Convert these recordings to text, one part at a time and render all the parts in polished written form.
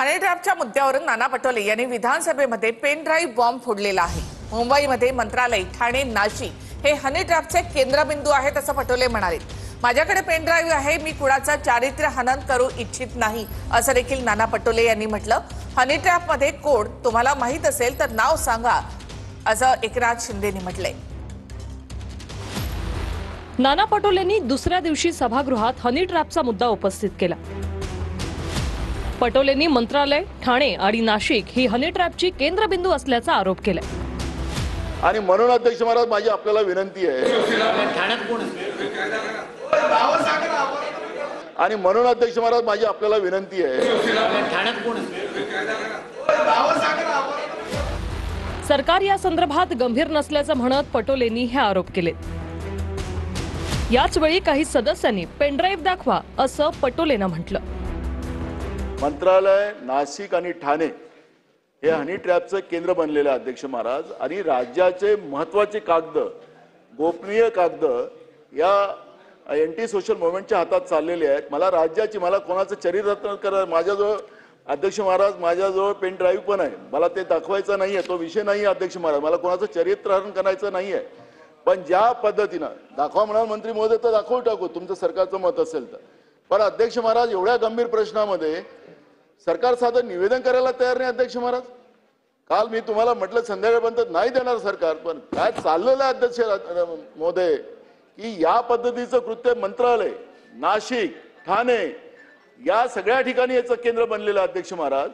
हनी ट्रॅपच्या मुद्द्यावरून नाना पटोले यांनी विधानसभेमध्ये पेन ड्राईव्ह बॉम्ब फोडलेला आहे। मुंबईमध्ये मंत्रालय, ठाणे, नाशिक हे हनी ट्रॅपचे केंद्रबिंदू आहेत असं पटोले म्हणाले। माझ्याकडे पेन ड्राईव्ह आहे, मी कुणाचा चारित्र्य हनन करू इच्छित नाही असं देखील नाना पटोले यांनी म्हटलं। हनी ट्रॅपमध्ये कोड तुम्हाला माहित असेल तर नाव सांगा असं एकनाथ शिंदेंनी म्हटलंय। नाना पटोलेंनी दुसऱ्या दिवशी सभागृहात हनी ट्रॅपचा मुद्दा उपस्थित केला। पटोलेंनी मंत्रालय, ठाणे आणि नाशिक ही हनी ट्रॅपची केंद्रबिंदू असल्याचा आरोप केला। आणि म्हणून अध्यक्ष महाराज माझी आपल्याला विनंती आहे, आणि म्हणून अध्यक्ष महाराज माझी आपल्याला विनंती आहे, सरकार या संदर्भात गंभीर नसल्याचं म्हणत पटोलेंनी हे आरोप केले। याच वेळी काही सदस्यांनी पेनड्राईव्ह दाखवा असं पटोलेंना म्हटलं। मंत्रालय, नाशिक आणि ठाणे हे हनी ट्रॅपचं केंद्र बनलेले अध्यक्ष महाराज, आणि राज्याचे महत्त्वाचे कागद, गोपनीय कागद या एंटी सोशल मुवमेंटच्या हातात चाललेले आहेत। मला कोणाचं चरित्र करा, माझ्याजवळ अध्यक्ष महाराज माझ्याजवळ पेन ड्राईव्ह पण आहे, मला ते दाखवायचं नाहीये, तो विषय नाही अध्यक्ष महाराज, मला कोणाचं चरित्रहरण करायचं नाहीये। पण ज्या पद्धतीनं दाखवा म्हणाल मंत्री महोदय तर दाखवू टाकू, तुमचं सरकारचं मत असेल तर। पण अध्यक्ष महाराज एवढ्या गंभीर प्रश्नामध्ये सरकार साधं निवेदन करायला तयार नाही अध्यक्ष महाराज। काल मी तुम्हाला म्हटलं संध्याकाळपर्यंत नाही देणार सरकार, पण काय चाललेलं आहे अध्यक्ष महोदय की या पद्धतीचं कृत्य मंत्रालय, नाशिक, ठाणे या सगळ्या ठिकाणी याचं केंद्र बनलेलं अध्यक्ष महाराज।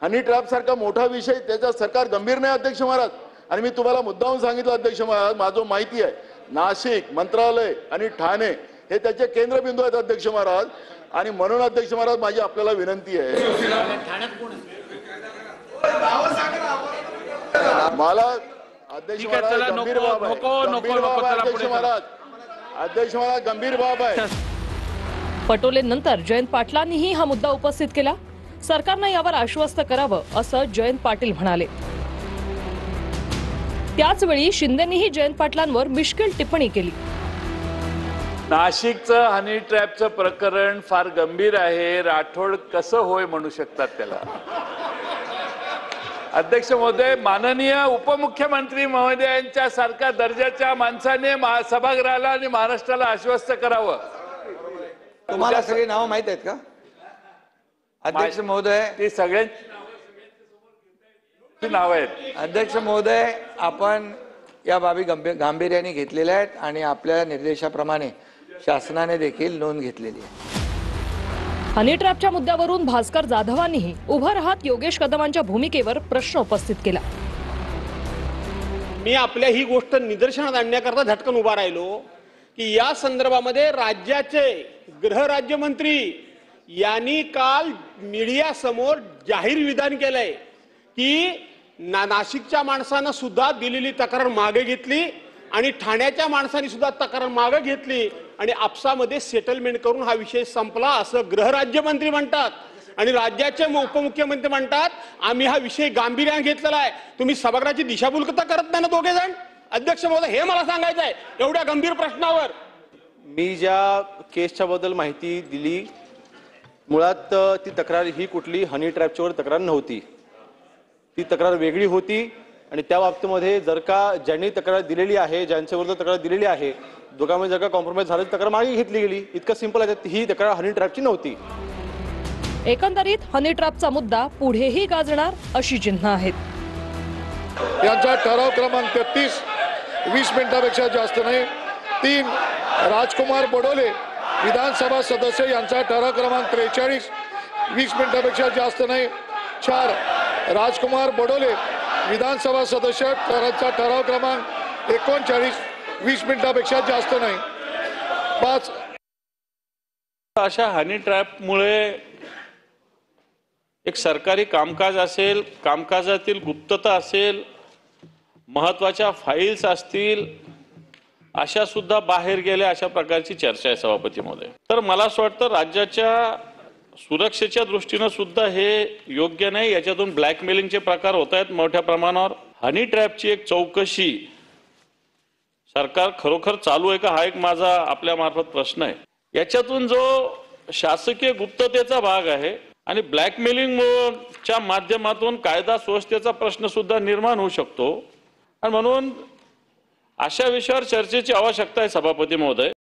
हनी ट्रॅप सारखा मोठा विषय त्याच्यात सरकार गंभीर नाही अध्यक्ष महाराज। आणि मी तुम्हाला मुद्दाहून सांगितलं अध्यक्ष महाराज, माझं माहिती आहे नाशिक, मंत्रालय आणि ठाणे हे त्याचे केंद्रबिंदू आहेत अध्यक्ष महाराज। आणि म्हणून अध्यक्ष महाराज माझी आपल्याला विनंती आहे, मला अध्यक्ष महाराज गंभीर बाब आहे, अध्यक्ष महाराज गंभीर बाब आहे। पटोले नंतर जयंत पाटलांनीही हा मुद्दा उपस्थित केला। सरकारने यावर आश्वस्त करावं असं जयंत पाटील म्हणाले। त्याच वेळी शिंदेंनीही जयंत पाटलांवर मिश्किल टिप्पणी केली। नाशिकचं हनी ट्रॅपचं प्रकरण फार गंभीर आहे, राठोड कसं होय म्हणू शकतात त्याला? अध्यक्ष महोदय, माननीय उपमुख्यमंत्री महोदयांच्या सारख्या दर्जाच्या माणसाने सभागृहाला आणि महाराष्ट्राला आश्वस्त करावं। तुम्हाला सगळी नावं माहित आहेत का अध्यक्ष महोदय? ती सगळ्यांची नाव आहेत अध्यक्ष महोदय, आपण या बाबी गांभीर्याने घेतलेल्या आहेत आणि आपल्या निर्देशाप्रमाणे शासनाने देखील नोंद घेतलेली आहे। हनी ट्रॅपच्या मुद्द्यावरून भास्कर जाधवांनीही उभं राहत योगेश कदमांच्या भूमिकेवर प्रश्न उपस्थित केला। मी आपल्या ही गोष्ट निदर्शनात आणण्याकरता झटकन उभा राहिलो की या संदर्भामध्ये राज्याचे गृहराज्यमंत्री यांनी काल मीडिया समोर जाहीर विधान केलंय की नाशिकच्या माणसानं सुद्धा दिलेली तक्रार मागे घेतली आणि ठाण्याच्या माणसांनी सुद्धा तक्रार मागे घेतली आणि आपसामध्ये सेटलमेंट करून हा विषय संपला असं गृहराज्यमंत्री म्हणतात। आणि राज्याचे उपमुख्यमंत्री म्हणतात आम्ही हा विषय गांभीर्याने घेतलेला आहे। तुम्ही सभागृहाची दिशाभूलता करत नाही ना दोघे जण? अध्यक्ष महोदय, हे मला सांगायचं आहे एवढ्या गंभीर प्रश्नावर। मी ज्या केसच्या बद्दल माहिती दिली, मुळात ती तक्रार ही कुठली हनी ट्रॅपच्यावर तक्रार नव्हती, ती तक्रार वेगळी होती। आणि त्या बाबतीमध्ये जर का ज्यांनी तक्रार दिलेली आहे, ज्यांच्यावर तक्रार दिलेली आहे, दोघांमध्ये जर का कॉम्प्रोमाइज झालं तक्रार मागे घेतली गेली, इतकं सिंपल आहे। ही तक्रार हनी ट्रॅपची नव्हती। एकंदरीत हनी ट्रॅपचा मुद्दा पुढेही गाजणार अशी चिन्ह आहेत। यांचा ठराव क्रमांक 33 20 मिनिटांपेक्षा जास्त नाही। 3 राजकुमार बडोले विधानसभा सदस्य यांचा ठराव क्रमांक 43 20 मिनिटांपेक्षा जास्त नाही। 4 राजकुमार बडोले विधानसभा सदस्य यांचा ठराव क्रमांक 39 20 मिनिटांपेक्षा जास्त नाही। 5 अशा हनी ट्रॅपमुळे एक सरकारी कामकाज असेल, कामकाजातील गुप्तता असेल, महत्वाच्या फाईल्स असतील, अशा सुद्धा बाहेर गेल्या, अशा प्रकारची चर्चा आहे सभापती महोदय। तर मला असं वाटतं राज्याच्या सुरक्षेच्या दृष्टीने सुद्धा हे योग्य नाही। याच्यातून ब्लॅकमेलिंगचे प्रकार होत आहेत मोठ्या प्रमाणावर। हनी ट्रॅपची एक चौकशी सरकार खरोखर चालू आहे का, हा एक माझा आपल्या मार्फत प्रश्न आहे। याच्यातून जो शासकीय गुप्ततेचा भाग आहे आणि ब्लॅकमेलिंगच्या माध्यमातून कायदा सुव्यवस्थेचा प्रश्न सुद्धा निर्माण होऊ शकतो आणि म्हणून अशा विषयावर चर्चेची आवश्यकता आहे सभापती महोदय.